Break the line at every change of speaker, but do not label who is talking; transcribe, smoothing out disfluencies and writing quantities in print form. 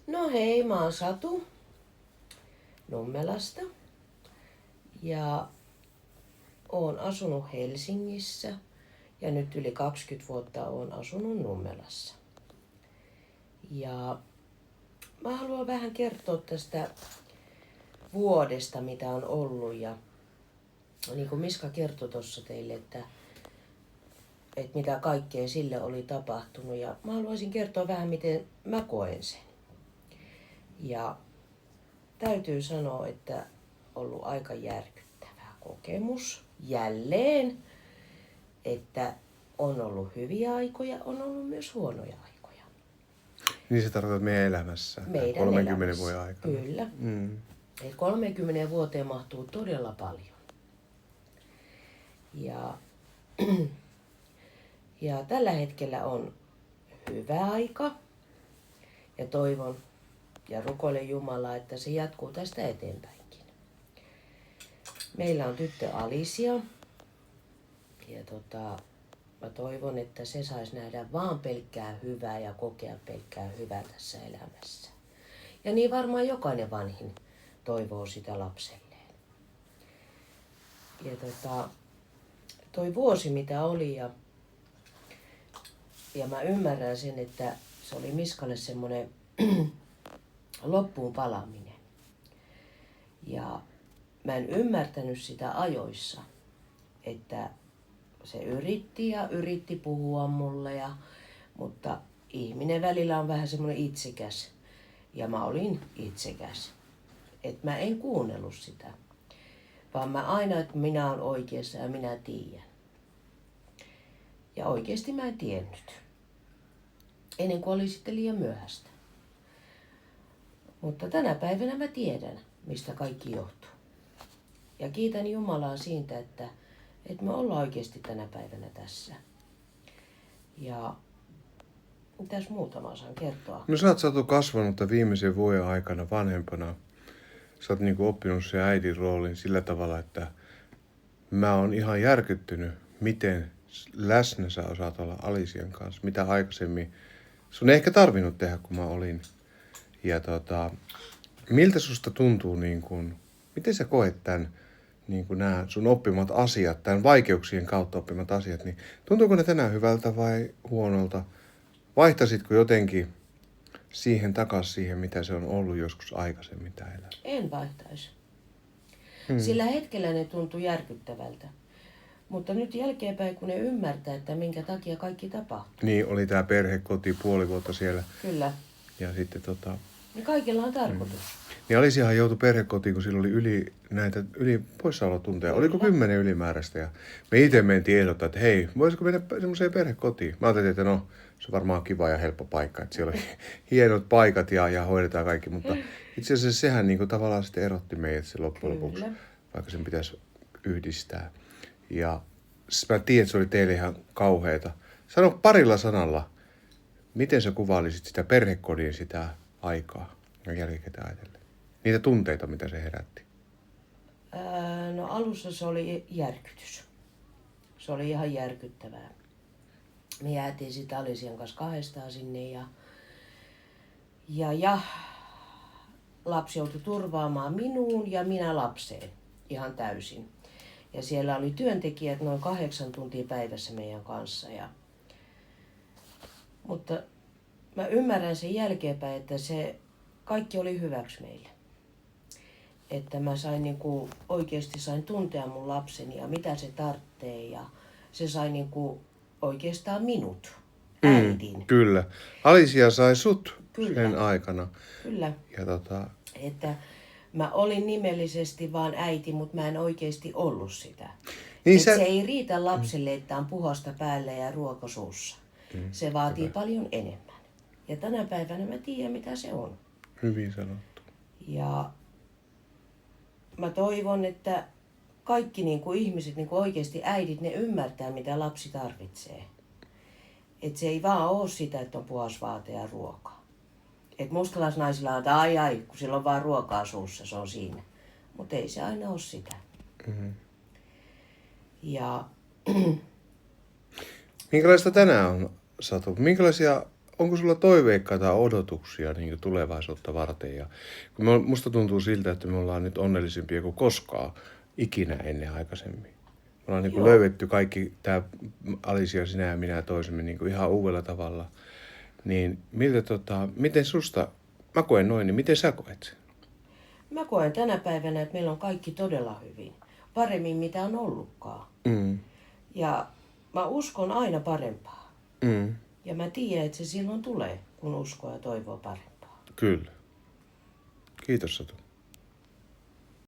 No hei, mä oon Satu Nummelasta ja oon asunut Helsingissä ja nyt yli 20 vuotta oon asunut Nummelassa. Ja mä haluan vähän kertoa tästä vuodesta, mitä on ollut ja niin kuin Miska kertoi tuossa teille, että mitä kaikkea sille oli tapahtunut ja mä haluaisin kertoa vähän, miten mä koen sen. Ja täytyy sanoa, että ollut aika järkyttävä kokemus jälleen, että on ollut hyviä aikoja, on ollut myös huonoja aikoja.
Niin se tarkoittaa meidän elämässä,
Meidän
30
elämässä.
vuoden aikana.
Kyllä.
Mm.
Et 30 vuoteen mahtuu todella paljon. Ja tällä hetkellä on hyvä aika ja toivon ja rukoilen Jumalaa, että se jatkuu tästä eteenpäinkin. Meillä on tyttö Alicia ja mä toivon, että se saisi nähdä vaan pelkkää hyvää ja kokea pelkkää hyvää tässä elämässä. Ja niin varmaan jokainen vanhin toivoo sitä lapselleen. Ja toi vuosi mitä oli ja mä ymmärrän sen, että se oli Miskalle semmoinen loppuun palaminen. Ja mä en ymmärtänyt sitä ajoissa, että se yritti puhua mulle, mutta ihminen välillä on vähän semmoinen itsekäs ja mä olin itsekäs. Että mä en kuunnellut sitä, vaan mä aina, että minä olen oikeassa ja minä tiedän. Ja oikeasti mä en tiennyt, ennen kuin oli sitten liian myöhäistä. Mutta tänä päivänä mä tiedän, mistä kaikki johtuu. Ja kiitän Jumalaa siitä, että me ollaan oikeasti tänä päivänä tässä. Ja mitäs muuta mä osaan kertoa?
No sä oot Satu kasvanut tämän viimeisen vuoden aikana vanhempana. Sä oot niinku oppinut sen äidin roolin sillä tavalla, että mä oon ihan järkyttynyt, miten läsnä sä osaat olla Alician kanssa. Mitä aikaisemmin sun ei ehkä tarvinnut tehdä, kun mä olin. Ja miltä susta tuntuu, niin kun, miten sä koet tämän, niin kun nämä sun oppimat asiat, tämän vaikeuksien kautta oppimat asiat, niin tuntuuko ne tänään hyvältä vai huonolta? Vaihtaisitko jotenkin siihen, mitä se on ollut joskus aikaisemmin tää elämä?
En vaihtaisi. Sillä hetkellä ne tuntui järkyttävältä. Mutta nyt jälkeenpäin, kun ne ymmärtää, että minkä takia kaikki tapahtuu.
Niin, oli tää perhekoti puoli vuotta siellä.
Kyllä.
Ja sitten
Niin kaikilla on tarkoitus.
Niin Aliciahan joutui perhekotiin, kun sillä oli yli poissaolotunteja. Oliko 10 ylimääräistä? Ja me itse mentiin ehdottaa, että hei, voisiko mennä semmoiseen perhekotiin? Mä ajattelin, että no, se on varmaan kiva ja helppo paikka. Että siellä oli huonot paikat ja hoidetaan kaikki. Mutta itse asiassa sehän niin kuin tavallaan sitten erotti meidät se loppujen lopuksi, vaikka sen pitäisi yhdistää. Ja mä tiedän, että se oli teille ihan kauheata. Sano parilla sanalla, miten sä kuvailisit sitä perhekodin sitä aikaa ja jälkikäteen ajatellen? Niitä tunteita, mitä se herätti.
No alussa se oli järkytys. Se oli ihan järkyttävää. Me jäätiin sitten Alician kanssa kahdestaan sinne ja lapsi joutui turvaamaan minuun ja minä lapseen ihan täysin. Ja siellä oli työntekijät noin 8 tuntia päivässä meidän kanssa. Mutta mä ymmärrän sen jälkeenpäin, että se kaikki oli hyväksi meille. Että mä sain oikeasti sain tuntea mun lapseni ja mitä se tarvitsee ja se sai oikeastaan minut, äidin.
Kyllä. Alicia sai sut
Kyllä.
sen aikana.
Kyllä.
Ja
Että mä olin nimellisesti vaan äiti, mutta mä en oikeasti ollut sitä.
Niin
Se ei riitä lapselle, että on puhasta päällä ja ruoka suussa. Se vaatii paljon enemmän. Ja tänä päivänä mä tiedän, mitä se on.
Hyvin sanottu.
Ja mä toivon, että kaikki ihmiset, oikeasti äidit, ne ymmärtää, mitä lapsi tarvitsee. Että se ei vaan ole sitä, että on puhas vaate ja ruokaa. Että mustalaisnaisilla on, että ai, kun sillä on vaan ruokaa suussa, se on siinä. Mutta ei se aina ole sitä.
Mm-hmm.
Ja
minkälaista tänään on, Satu? Minkälaisia onko sulla toiveikkaita odotuksia niin tulevaisuutta varten? Ja kun musta tuntuu siltä, että me ollaan nyt onnellisempia kuin koskaan ikinä ennen aikaisemmin. Me ollaan niin löydetty kaikki, tämä Alicia, sinä ja minä toisemme niin ihan uudella tavalla. Niin miten susta, mä koen noin, niin miten sä koet?
Mä koen tänä päivänä, että meillä on kaikki todella hyvin. Paremmin mitä on ollutkaan.
Mm.
Ja mä uskon aina parempaa.
Mm.
Ja mä tiedän, että se silloin tulee, kun uskoo ja toivoo parempaa.
Kyllä. Kiitos Satu.